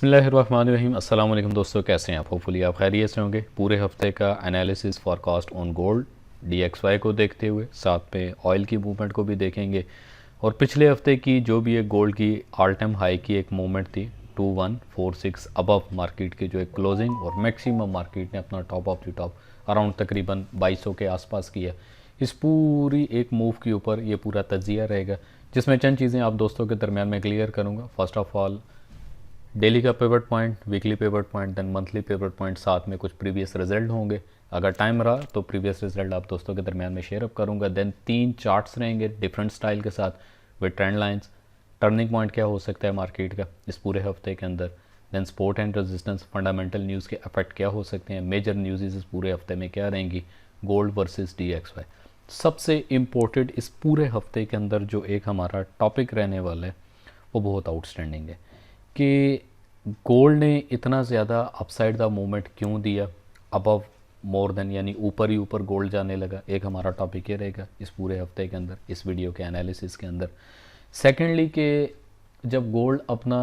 बिस्मिल्लाहिर्रहमानिर्रहीम। अस्सलाम वालेकुम दोस्तों, कैसे हैं आप? होपफुली आप खैरियत से होंगे। पूरे हफ्ते का analysis forecast on gold DXY को देखते हुए साथ में ऑयल की मूवमेंट को भी देखेंगे और पिछले हफ्ते की जो भी एक गोल्ड की ऑल टाइम हाई की एक मूवमेंट थी 2146 अबव मार्केट की जो एक क्लोजिंग और मैक्सिमम मार्केट ने अपना top of the top around तकरीबन 2200 के आसपास किया। इस पूरी एक मूव के ऊपर ये पूरा तजिया रहेगा जिसमें चंद चीज़ें आप दोस्तों के दरमियान में क्लियर करूँगा। फर्स्ट ऑफ ऑल डेली का pivot point, weekly pivot point, then monthly pivot point, साथ में कुछ प्रीवियस रिजल्ट होंगे। अगर टाइम रहा तो प्रीवियस रिजल्ट आप दोस्तों के दरमियान में शेयर अप करूँगा। देन 3 चार्ट्स रहेंगे डिफरेंट स्टाइल के साथ with trend lines. Turning point क्या हो सकता है मार्केट का इस पूरे हफ्ते के अंदर। Then support and resistance, fundamental news के अफेक्ट क्या हो सकते हैं, मेजर न्यूज़ इस पूरे हफ्ते में क्या रहेंगी, गोल्ड वर्सेस DXY। सबसे इम्पोर्टेंट इस पूरे हफ्ते के अंदर जो एक हमारा टॉपिक रहने वाला है वो बहुत आउटस्टैंडिंग है कि गोल्ड ने इतना ज़्यादा अपसाइड द मूवमेंट क्यों दिया, अबव मोर देन, यानी ऊपर ही ऊपर गोल्ड जाने लगा। एक हमारा टॉपिक ये रहेगा इस पूरे हफ्ते के अंदर इस वीडियो के एनालिसिस के अंदर। सेकेंडली कि जब गोल्ड अपना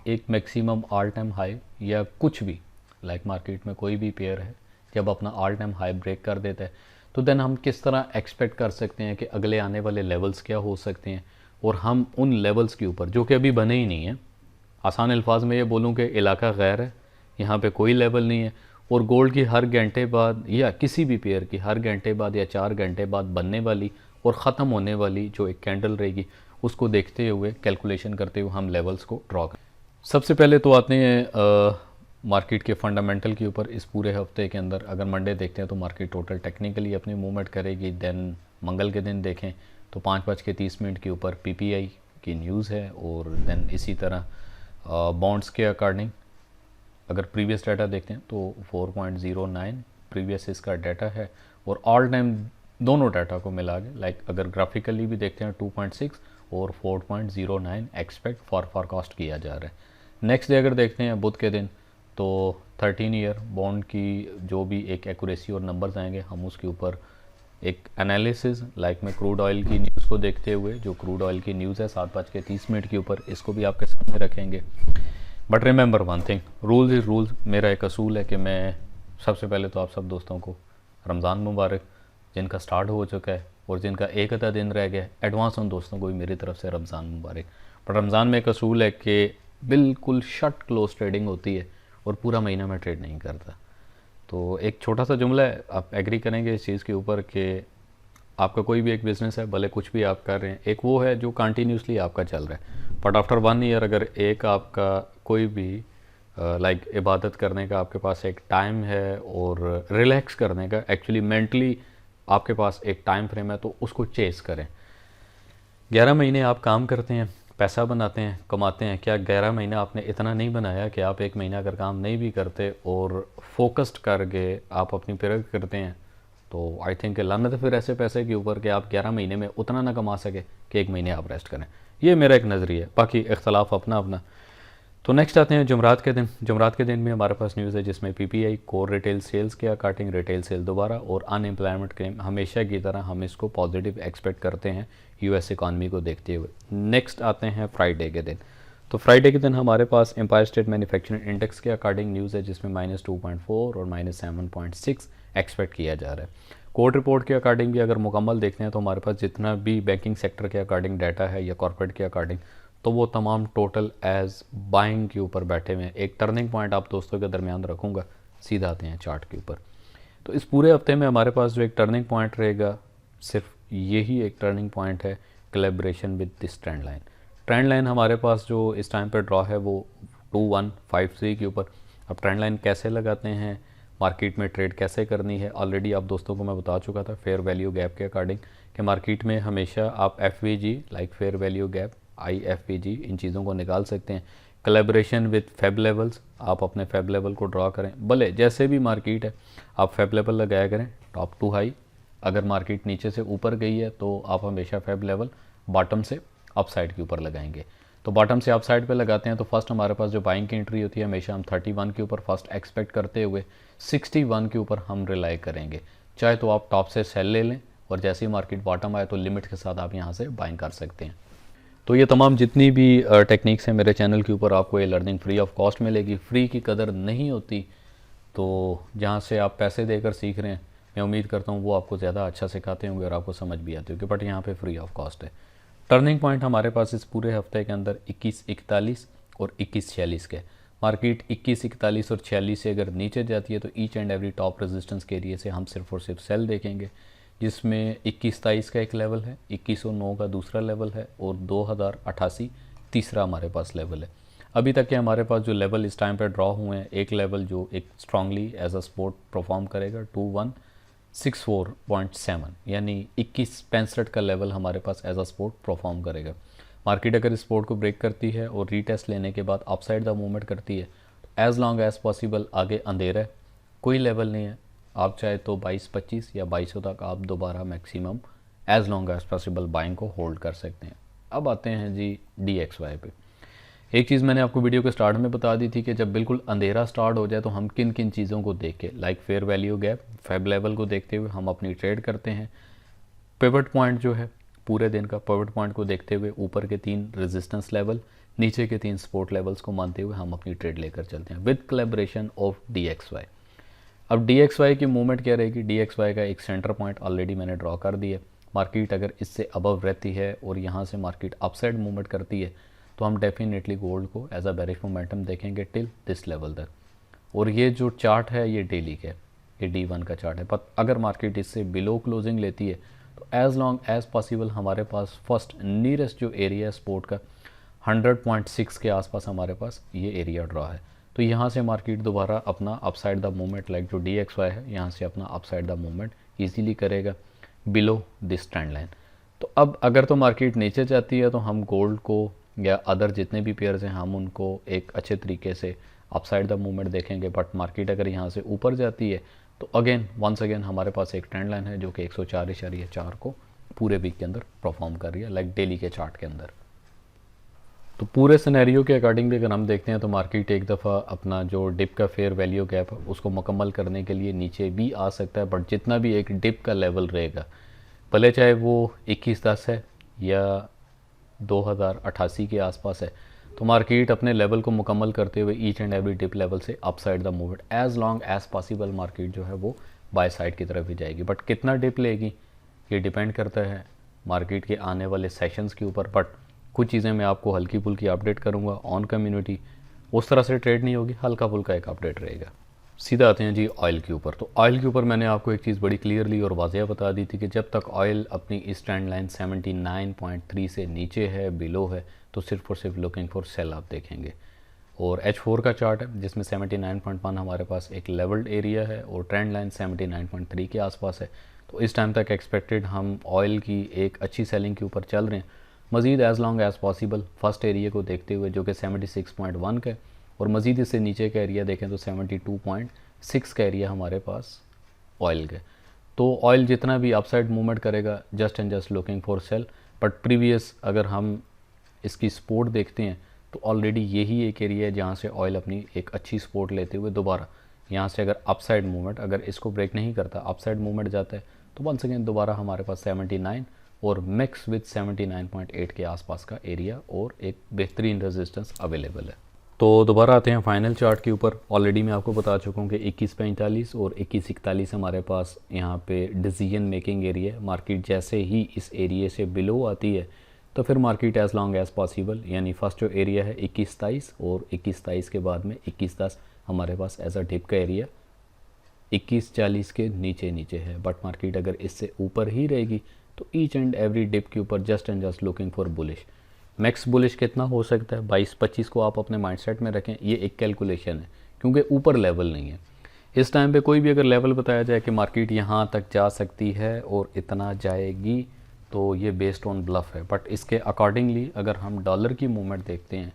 एक मैक्सिमम ऑल टाइम हाई या कुछ भी लाइक मार्केट में कोई भी पेयर है जब अपना ऑल टाइम हाई ब्रेक कर देता है तो देन हम किस तरह एक्सपेक्ट कर सकते हैं कि अगले आने वाले लेवल्स क्या हो सकते हैं और हम उन लेवल्स के ऊपर जो कि अभी बने ही नहीं हैं, आसान अल्फाज में ये बोलूँ कि इलाका गैर है, यहाँ पे कोई लेवल नहीं है और गोल्ड की हर घंटे बाद या किसी भी पेयर की हर घंटे बाद या 4 घंटे बाद बनने वाली और ख़त्म होने वाली जो एक कैंडल रहेगी उसको देखते हुए कैलकुलेशन करते हुए हम लेवल्स को ड्रॉ करें। सबसे पहले तो आते हैं मार्केट के फंडामेंटल के ऊपर। इस पूरे हफ्ते के अंदर अगर मंडे देखते हैं तो मार्केट टोटल टेक्निकली अपनी मूवमेंट करेगी। देन मंगल के दिन देखें तो 5:30 के ऊपर PPI की न्यूज़ है और देन इसी तरह बॉन्ड्स के अकॉर्डिंग अगर प्रीवियस डाटा देखते हैं तो 4.09 प्रीवियस इसका डाटा है और ऑल टाइम दोनों डाटा को मिला के लाइक अगर ग्राफिकली भी देखते हैं 2.6 और 4.09 एक्सपेक्ट फॉरकास्ट किया जा रहा है। नेक्स्ट डे अगर देखते हैं बुध के दिन तो 13 ईयर बॉन्ड की जो भी एक एक्यूरेसी और नंबर्स आएंगे हम उसके ऊपर एक एनालिसिस लाइक में क्रूड ऑयल की न्यूज़ को देखते हुए जो क्रूड ऑयल की न्यूज़ है 7:30 के ऊपर इसको भी आपके सामने रखेंगे। But remember one thing, rules is rules. मेरा एक असूल है कि मैं सबसे पहले तो आप सब दोस्तों को रमज़ान मुबारक, जिनका स्टार्ट हो चुका है और जिनका एक आधा दिन रह गया, एडवांस उन दोस्तों को भी मेरी तरफ से रमज़ान मुबारक। बट रमज़ान में एक असूल है कि बिल्कुल शट क्लोज ट्रेडिंग होती है और पूरा महीना मैं ट्रेड नहीं करता। तो एक छोटा सा जुमला है, आप एग्री करेंगे इस चीज़ के ऊपर कि आपका कोई भी एक बिज़नेस है, भले कुछ भी आप कर रहे हैं, एक वो है जो कंटिन्यूसली आपका चल रहा है। बट आफ्टर 1 ईयर अगर एक आपका कोई भी लाइक इबादत करने का आपके पास एक टाइम है और रिलैक्स करने का एक्चुअली मेंटली आपके पास एक टाइम फ्रेम है तो उसको चेस करें। 11 महीने आप काम करते हैं, पैसा बनाते हैं, कमाते हैं। क्या 11 महीना आपने इतना नहीं बनाया कि आप 1 महीना अगर काम नहीं भी करते और फोकस्ड करके आप अपनी प्रगति करते हैं तो आई थिंक लानत है फिर ऐसे पैसे के ऊपर कि आप 11 महीने में उतना ना कमा सके कि 1 महीने आप रेस्ट करें। ये मेरा एक नज़रिया है, बाकी इख्तलाफ अपना अपना। तो नेक्स्ट आते हैं जुमरात के दिन। जुमरात के दिन में हमारे पास न्यूज़ है जिसमें PPI कोर रिटेल सेल्स के अकॉर्डिंग रिटेल सेल दोबारा और अनएम्प्लॉयमेंट क्लेम हमेशा की तरह हम इसको पॉजिटिव एक्सपेक्ट करते हैं US इकॉनमी को देखते हुए। नेक्स्ट आते हैं फ्राइडे के दिन। तो फ्राइडे के दिन हमारे पास एम्पायर स्टेट मैन्युफैक्चरिंग इंडेक्स के अकॉर्डिंग न्यूज़ है जिसमें -2.4 और -7.6 एक्सपेक्ट किया जा रहा है। कोर्ट रिपोर्ट के अकॉर्डिंग भी अगर मुकम्मल देखते हैं तो हमारे पास जितना भी बैंकिंग सेक्टर के अकॉर्डिंग डाटा है या कॉर्पोरेट के अकॉर्डिंग तो वो तमाम टोटल एज बाइंग के ऊपर बैठे हुए हैं। एक टर्निंग पॉइंट आप दोस्तों के दरमियान रखूँगा, सीधा आते हैं चार्ट के ऊपर। तो इस पूरे हफ्ते में हमारे पास जो एक टर्निंग पॉइंट रहेगा सिर्फ यही एक टर्निंग पॉइंट है, collaboration with this trend line. Trend line हमारे पास जो इस टाइम पर ड्रॉ है वो 2153 के ऊपर। अब ट्रेंड लाइन कैसे लगाते हैं, मार्केट में ट्रेड कैसे करनी है, ऑलरेडी आप दोस्तों को मैं बता चुका था फेयर वैल्यू गैप के अकॉर्डिंग कि मार्केट में हमेशा आप FVG like fair value gap, IFVG इन चीज़ों को निकाल सकते हैं। कोलैबोरेशन विद फेब लेवल्स, आप अपने फेब लेवल को ड्रॉ करें, भले जैसे भी मार्केट है आप फेब लेवल लगाया करें टॉप टू हाई। अगर मार्केट नीचे से ऊपर गई है तो आप हमेशा फेब लेवल बॉटम से अपसाइड के ऊपर लगाएंगे। तो बॉटम से अपसाइड पे लगाते हैं तो फर्स्ट हमारे पास जो बाइंग की एंट्री होती है हमेशा हम 31 के ऊपर फर्स्ट एक्सपेक्ट करते हुए 61 के ऊपर हम रिलाई करेंगे। चाहे तो आप टॉप से सेल ले लें और जैसे ही मार्केट बॉटम आए तो लिमिट के साथ आप यहाँ से बाइंग कर सकते हैं। तो ये तमाम जितनी भी टेक्निक्स हैं मेरे चैनल के ऊपर, आपको ये लर्निंग फ्री ऑफ कॉस्ट मिलेगी। फ्री की कदर नहीं होती, तो जहाँ से आप पैसे देकर सीख रहे हैं, मैं उम्मीद करता हूँ वो आपको ज़्यादा अच्छा सिखाते होंगे और आपको समझ भी आती होगी, बट यहाँ पे फ्री ऑफ कॉस्ट है। टर्निंग पॉइंट हमारे पास इस पूरे हफ्ते के अंदर 2141 और 2146 के। मार्केट 2141 और 46 से अगर नीचे जाती है तो each and every top resistance के एरिया से हम सिर्फ और सिर्फ सेल देखेंगे, जिसमें 2123 का एक लेवल है, 2109 का दूसरा लेवल है और 2088 तीसरा हमारे पास लेवल है। अभी तक के हमारे पास जो लेवल इस टाइम पर ड्रॉ हुए हैं, एक लेवल जो एक strongly as a support perform करेगा 2164.7, यानी 2165 का लेवल हमारे पास एज अ सपोर्ट परफॉर्म करेगा। मार्केट अगर इस सपोर्ट को ब्रेक करती है और रीटेस्ट लेने के बाद अपसाइड द मूवमेंट करती है, तो एज़ लॉन्ग एज़ पॉसिबल आगे अंधेरा है, कोई लेवल नहीं है। आप चाहे तो 2225 या 2200 तक आप दोबारा maximum as long as possible buying को होल्ड कर सकते हैं। अब आते हैं जी DXY पे। एक चीज़ मैंने आपको वीडियो के स्टार्ट में बता दी थी कि जब बिल्कुल अंधेरा स्टार्ट हो जाए तो हम किन किन चीज़ों को देख के, like fair value gap, Feb level को देखते हुए हम अपनी ट्रेड करते हैं। पिवट पॉइंट जो है पूरे दिन का, पिवट पॉइंट को देखते हुए ऊपर के 3 रेजिस्टेंस लेवल, नीचे के 3 सपोर्ट लेवल्स को मानते हुए हम अपनी ट्रेड लेकर चलते हैं विद कोलैबोरेशन ऑफ DXY। अब DXY की मूवमेंट क्या रहेगी? DXY का एक सेंटर पॉइंट ऑलरेडी मैंने ड्रॉ कर दिया। मार्केट अगर इससे अबव रहती है और यहाँ से मार्केट अपसाइड मूवमेंट करती है तो हम डेफिनेटली गोल्ड को एज अ बेरिश मोमेंटम देखेंगे टिल दिस लेवल तक। और ये जो चार्ट है ये डेली का है, ये D1 का चार्ट है। पर अगर मार्केट इससे बिलो क्लोजिंग लेती है तो एज़ लॉन्ग एज़ पॉसिबल हमारे पास फर्स्ट नियरेस्ट जो एरिया सपोर्ट का 100.6 के आसपास हमारे पास ये एरिया ड्रॉ है। तो यहाँ से मार्केट दोबारा अपना अपसाइड द मूवमेंट, लाइक जो DXY है, यहाँ से अपना अपसाइड द मूवमेंट इजीली करेगा बिलो दिस ट्रेंड लाइन। तो अब अगर तो मार्केट नीचे जाती है तो हम गोल्ड को या अदर जितने भी पेयर्स हैं हम उनको एक अच्छे तरीके से अपसाइड द मूवमेंट देखेंगे। बट मार्केट अगर यहाँ से ऊपर जाती है तो अगेन वंस अगेन हमारे पास एक ट्रेंड लाइन है जो कि 104.4 को पूरे वीक के अंदर परफॉर्म कर रही है, लाइक डेली के चार्ट के अंदर। तो पूरे सिनेरियो के अकॉर्डिंग भी अगर हम देखते हैं तो मार्केट एक दफ़ा अपना जो डिप का फेयर वैल्यू गैप है उसको मुकम्मल करने के लिए नीचे भी आ सकता है। बट जितना भी एक डिप का लेवल रहेगा, भले चाहे वो 2110 है या 2088 के आसपास है, तो मार्केट अपने लेवल को मुकम्मल करते हुए each and every dip level से upside the movement as long as possible market जो है वो बाय साइड की तरफ ही जाएगी। बट कितना डिप लेगी ये डिपेंड करता है मार्केट के आने वाले सेशंस के ऊपर। बट कुछ चीज़ें मैं आपको हल्की फुल्की अपडेट करूँगा ऑन कम्युनिटी, उस तरह से ट्रेड नहीं होगी, हल्का फुल्का एक अपडेट रहेगा। सीधा आते हैं जी ऑयल के ऊपर। तो ऑयल के ऊपर मैंने आपको एक चीज़ बड़ी क्लियरली और वाज़ेह बता दी थी कि जब तक ऑयल अपनी इस ट्रेंड लाइन 79.3 से नीचे है, बिलो है, तो सिर्फ और सिर्फ लुकिंग फॉर सेल आप देखेंगे। और H4 का चार्ट है जिसमें 79.1 हमारे पास एक लेवल्ड एरिया है और ट्रेंड लाइन 79.3 के आसपास है। तो इस टाइम तक एक्सपेक्टेड हम ऑयल की एक अच्छी सेलिंग के ऊपर चल रहे हैं। मज़ीद as long as possible first area को देखते हुए जो कि 76.1 का है, और मज़ीद इससे नीचे का एरिया देखें तो 72.6 का एरिया हमारे पास ऑयल का। तो ऑयल जितना भी अपसाइड मूवमेंट करेगा just and just looking for sale. But previous अगर हम इसकी सपोर्ट देखते हैं तो ऑलरेडी यही एक एरिया है जहाँ से ऑयल अपनी एक अच्छी सपोर्ट लेते हुए दोबारा यहाँ से अगर अपसाइड मूवमेंट, अगर इसको ब्रेक नहीं करता, अपसाइड मूवमेंट जाता है, तो वंस अगेन दोबारा हमारे पास 79 और मिक्स विद 79.8 के आसपास का एरिया और एक बेहतरीन रेजिस्टेंस अवेलेबल है। तो दोबारा आते हैं फाइनल चार्ट के ऊपर। ऑलरेडी मैं आपको बता चुका हूँ कि 2145 और 2141 हमारे पास यहाँ पे डिसीजन मेकिंग एरिया है। मार्केट जैसे ही इस एरिया से बिलो आती है तो फिर market as long as possible, यानी फर्स्ट जो एरिया है 2123 और 2123 के बाद में 2110 हमारे पास एज अ डिप का एरिया 2140 के नीचे नीचे है। बट मार्केट अगर इससे ऊपर ही रहेगी तो ईच एंड एवरी डिप के ऊपर just and just looking for bullish. Max bullish कितना हो सकता है 22-25 को आप अपने माइंडसेट में रखें, ये एक कैलकुलेशन है क्योंकि ऊपर लेवल नहीं है। इस टाइम पे कोई भी अगर लेवल बताया जाए कि मार्केट यहाँ तक जा सकती है और इतना जाएगी तो ये बेस्ड ऑन ब्लफ है। बट इसके अकॉर्डिंगली अगर हम डॉलर की मूवमेंट देखते हैं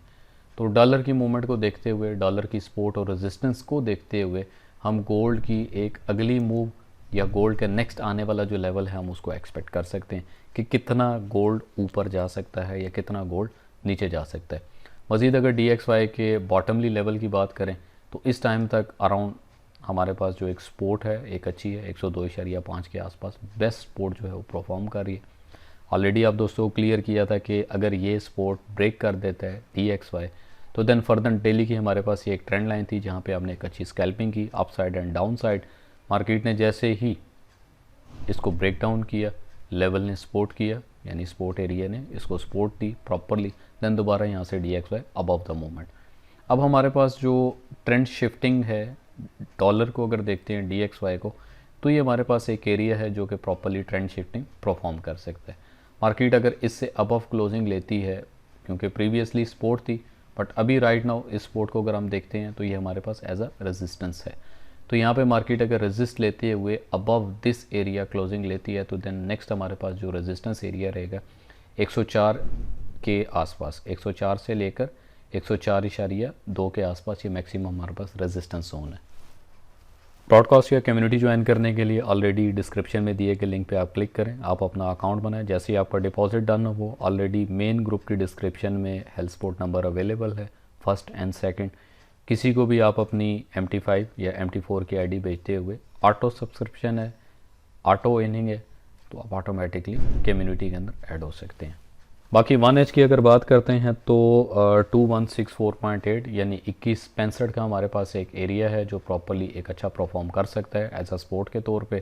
तो डॉलर की मूवमेंट को देखते हुए, डॉलर की सपोर्ट और रेजिस्टेंस को देखते हुए हम गोल्ड की एक अगली मूव या गोल्ड का नेक्स्ट आने वाला जो लेवल है हम उसको एक्सपेक्ट कर सकते हैं कि कितना गोल्ड ऊपर जा सकता है या कितना गोल्ड नीचे जा सकता है। मज़ीद अगर DXY के बॉटमली लेवल की बात करें तो इस टाइम तक अराउंड हमारे पास जो एक सपोर्ट है एक अच्छी है 102.5 के आसपास बेस्ट सपोर्ट जो है वो परफॉर्म कर रही है। ऑलरेडी आप दोस्तों को क्लियर किया था कि अगर ये सपोर्ट ब्रेक कर देता है DXY तो देन फर्दर डेली की हमारे पास ये एक ट्रेंड लाइन थी जहाँ पे आपने एक अच्छी स्कैल्पिंग की up side and down side. Market ने जैसे ही इसको ब्रेक डाउन किया, लेवल ने सपोर्ट किया, यानी सपोर्ट एरिया ने इसको सपोर्ट दी प्रॉपरली, देन दोबारा यहाँ से DXY अबव द मूवमेंट। अब हमारे पास जो ट्रेंड शिफ्टिंग है डॉलर को अगर देखते हैं DXY को, तो ये हमारे पास एक एरिया है जो कि प्रॉपरली ट्रेंड शिफ्टिंग परफॉर्म कर सकता है। मार्केट अगर इससे अबव क्लोजिंग लेती है, क्योंकि प्रीवियसली सपोर्ट थी, बट अभी राइट नाउ इस सपोर्ट को अगर हम देखते हैं तो ये हमारे पास एज अ रेजिस्टेंस है। तो यहाँ पे मार्केट अगर रेजिस्ट लेते हुए अबव दिस एरिया क्लोजिंग लेती है तो देन नेक्स्ट हमारे पास जो रेजिस्टेंस एरिया रहेगा 104 के आसपास, 104 से लेकर 104.2 के आसपास ये मैक्सिमम हमारे पास रेजिस्टेंस जोन है। ब्रॉडकास्ट या कम्युनिटी ज्वाइन करने के लिए ऑलरेडी डिस्क्रिप्शन में दिए गए लिंक पे आप क्लिक करें, आप अपना अकाउंट बनाएं। जैसे ही आपका डिपॉजिट डन हो, ऑलरेडी मेन ग्रुप की डिस्क्रिप्शन में हेल्थ सपोर्ट नंबर अवेलेबल है, फर्स्ट एंड सेकंड। किसी को भी आप अपनी MT5 या MT4 की आईडी भेजते हुए ऑटो सब्सक्रिप्शन है, ऑटो इनिंग है, तो आप ऑटोमेटिकली कम्युनिटी के अंदर ऐड हो सकते हैं। बाकी 1H की अगर बात करते हैं तो 2164.8 यानी 2165 का हमारे पास एक एरिया है जो प्रॉपरली एक अच्छा परफॉर्म कर सकता है एज अ सपोर्ट के तौर पे।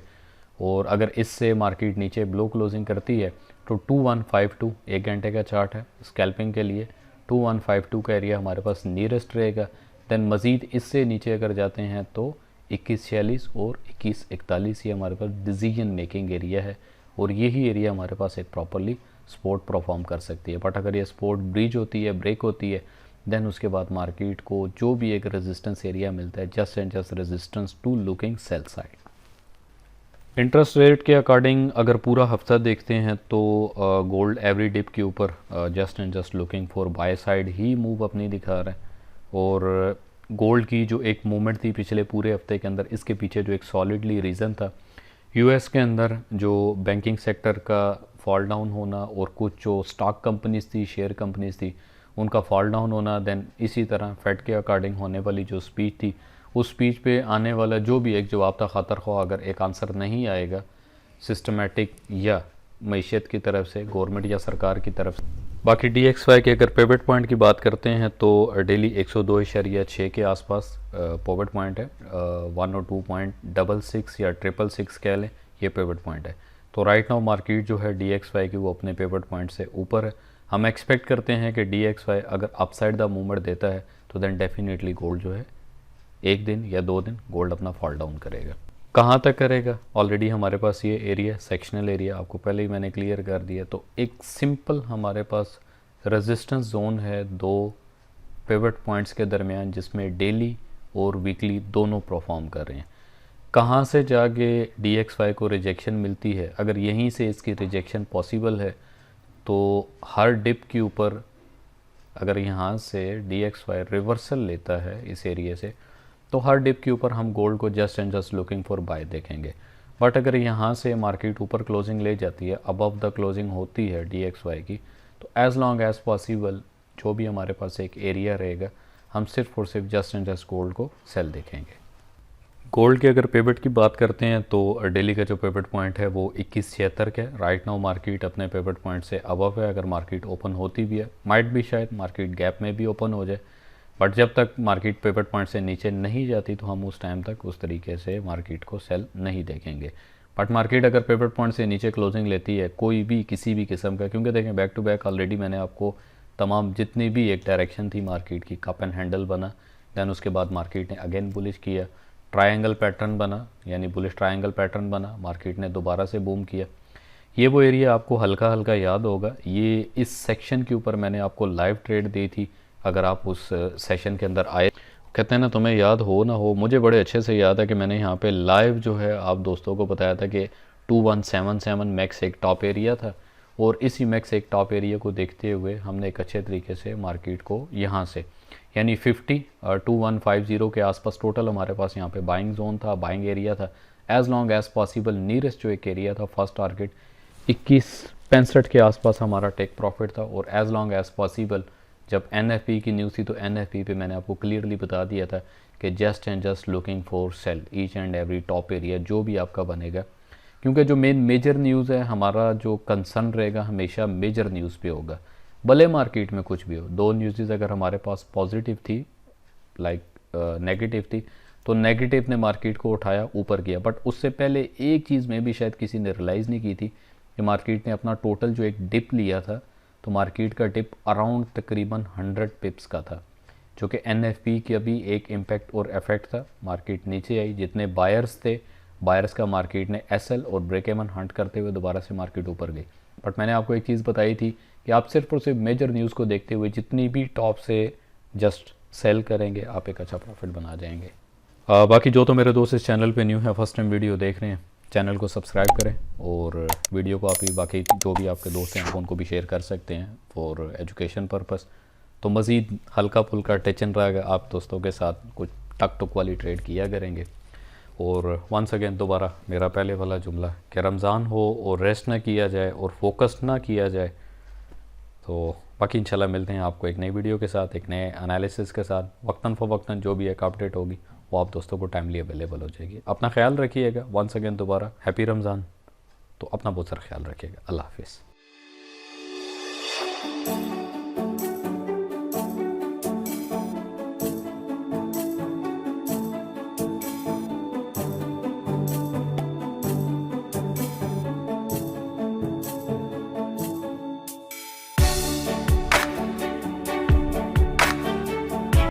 और अगर इससे मार्केट नीचे ब्लो क्लोजिंग करती है तो 2152 एक घंटे का चार्ट है स्कैल्पिंग के लिए, 2152 का एरिया हमारे पास नियरेस्ट रहेगा। देन मज़ीद इससे नीचे अगर जाते हैं तो 2146 और 2141 ये हमारे पास डिसीजन मेकिंग एरिया है और यही एरिया हमारे पास एक प्रॉपरली सपोर्ट परफॉर्म कर सकती है। बट अगर ये सपोर्ट ब्रीच होती है, ब्रेक होती है, देन उसके बाद मार्केट को जो भी एक रेजिस्टेंस एरिया मिलता है just and just resistance to looking sell side. Interest rate के अकॉर्डिंग अगर पूरा हफ्ता देखते हैं तो गोल्ड एवरी डिप के ऊपर just and just looking for by side he move अपनी दिखा रहा है। और गोल्ड की जो एक मूवमेंट थी पिछले पूरे हफ्ते के अंदर, इसके पीछे जो एक सॉलिडली रीज़न था US के अंदर जो बैंकिंग सेक्टर का फॉल डाउन होना और कुछ जो स्टॉक कंपनीज थी, शेयर कंपनीज थी, उनका फॉल डाउन होना। देन इसी तरह फेड के अकॉर्डिंग होने वाली जो स्पीच थी, उस स्पीच पे आने वाला जो भी एक जवाब था खतर ख्वाह अगर एक आंसर नहीं आएगा सिस्टमेटिक या मईशत की तरफ से, गवर्नमेंट या सरकार की तरफ से। बाकी DXY के अगर पिवट पॉइंट की बात करते हैं तो डेली 102.6 के आसपास पिवट पॉइंट है, 102.66 या 666 कह लें, ये पिवट पॉइंट है। तो राइट नाउ मार्केट जो है DXY की वो अपने पिवट पॉइंट से ऊपर है। हम एक्सपेक्ट करते हैं कि DXY अगर अपसाइड द मूवमेंट देता है तो देन डेफिनेटली गोल्ड जो है एक दिन या 2 दिन गोल्ड अपना फॉल डाउन करेगा। कहाँ तक करेगा, ऑलरेडी हमारे पास ये एरिया सेक्शनल एरिया आपको पहले ही मैंने क्लियर कर दिया। तो एक सिंपल हमारे पास रेजिस्टेंस जोन है 2 पिवट पॉइंट्स के दरमियान जिसमें डेली और वीकली दोनों परफॉर्म कर रहे हैं। कहाँ से जाके DXY को रिजेक्शन मिलती है, अगर यहीं से इसकी रिजेक्शन पॉसिबल है तो हर डिप के ऊपर अगर यहाँ से DXY रिवर्सल लेता है इस एरिया से तो हर डिप के ऊपर हम गोल्ड को just and just looking for buy देखेंगे। बट अगर यहाँ से मार्केट ऊपर क्लोजिंग ले जाती है, अबव द क्लोजिंग होती है DXY की, तो एज़ लॉन्ग एज़ पॉसिबल जो भी हमारे पास एक एरिया रहेगा हम सिर्फ और सिर्फ जस्ट एंड जस्ट गोल्ड को सेल देखेंगे। गोल्ड के अगर पिवट की बात करते हैं तो डेली का जो पिवट पॉइंट है वो 2176 का है। राइट नाउ मार्केट अपने पिवट पॉइंट से अबव है। अगर मार्केट ओपन होती भी है, माइट भी शायद मार्केट गैप में भी ओपन हो जाए, बट जब तक मार्केट पिवट पॉइंट से नीचे नहीं जाती तो हम उस टाइम तक उस तरीके से मार्केट को सेल नहीं देखेंगे। बट मार्केट अगर पिवट पॉइंट से नीचे क्लोजिंग लेती है कोई भी किसी भी किस्म का, क्योंकि देखें बैक टू बैक ऑलरेडी मैंने आपको तमाम जितनी भी एक डायरेक्शन थी मार्केट की, कप एंड हैंडल बना, दैन उसके बाद मार्केट ने अगेन बुलिश किया, ट्रायंगल पैटर्न बना यानी बुलिश ट्रायंगल पैटर्न बना, मार्केट ने दोबारा से बूम किया। ये वो एरिया आपको हल्का हल्का याद होगा, ये इस सेक्शन के ऊपर मैंने आपको लाइव ट्रेड दी थी। अगर आप उस सेशन के अंदर आए, कहते हैं ना तुम्हें याद हो ना हो, मुझे बड़े अच्छे से याद है कि मैंने यहाँ पे लाइव जो है आप दोस्तों को बताया था कि 2177 मैक्स एक टॉप एरिया था और इसी मैक्स एक टॉप एरिया को देखते हुए हमने एक अच्छे तरीके से मार्केट को यहाँ से यानी 2150 के आसपास टोटल हमारे पास यहाँ पे बाइंग जोन था, बाइंग एरिया था। As long as possible nearest जो एक एरिया था फर्स्ट टारगेट 2165 के आसपास हमारा टेक प्रॉफिट था। और एज लॉन्ग एज पॉसिबल जब NFP की न्यूज़ थी तो NFP पे मैंने आपको क्लियरली बता दिया था कि just and just looking for sale each and every top area जो भी आपका बनेगा, क्योंकि जो मेजर न्यूज़ है, हमारा जो कंसर्न रहेगा हमेशा मेजर न्यूज़ पे होगा, भले मार्केट में कुछ भी हो। दो न्यूज़ अगर हमारे पास पॉजिटिव थी, लाइक नेगेटिव थी, तो नेगेटिव ने मार्केट को उठाया, ऊपर किया। बट उससे पहले एक चीज़ में भी शायद किसी ने रियलाइज़ नहीं की थी कि मार्केट ने अपना टोटल जो एक डिप लिया था, तो मार्केट का डिप अराउंड तकरीबन 100 पिप्स का था, जो कि NFP की अभी एक इम्पैक्ट और इफेक्ट था। मार्केट नीचे आई, जितने बायर्स थे, बायर्स का मार्केट ने SL और ब्रेक इवन हंट करते हुए दोबारा से मार्केट ऊपर गई। बट मैंने आपको एक चीज़ बताई थी कि आप सिर्फ और सिर्फ मेजर न्यूज़ को देखते हुए जितनी भी टॉप से जस्ट सेल करेंगे, आप एक अच्छा प्रॉफिट बना जाएंगे। बाकी जो तो मेरे दोस्त इस चैनल पे न्यू है, फर्स्ट टाइम वीडियो देख रहे हैं, चैनल को सब्सक्राइब करें और वीडियो को आप ही बाकी जो भी आपके दोस्त हैं आप उनको भी शेयर कर सकते हैं फॉर एजुकेशन पर्पस। तो मज़ीद हल्का फुल्का टेंशन रहेगा, आप दोस्तों के साथ कुछ टक टुक वाली ट्रेड किया करेंगे। और वंस अगेन दोबारा मेरा पहले वाला जुमला कि रमज़ान हो और रेस्ट ना किया जाए और फोकस ना किया जाए। तो बाकी इंशाल्लाह मिलते हैं आपको एक नई वीडियो के साथ, एक नए एनालिसिस के साथ। वक्तन फ़वक्तन जो भी एक अपडेट होगी वो आप दोस्तों को टाइमली अवेलेबल हो जाएगी। अपना ख्याल रखिएगा। वंस अगेन दोबारा हैप्पी रमज़ान। तो अपना बहुत सारा ख्याल रखिएगा। अल्लाह हाफिज़।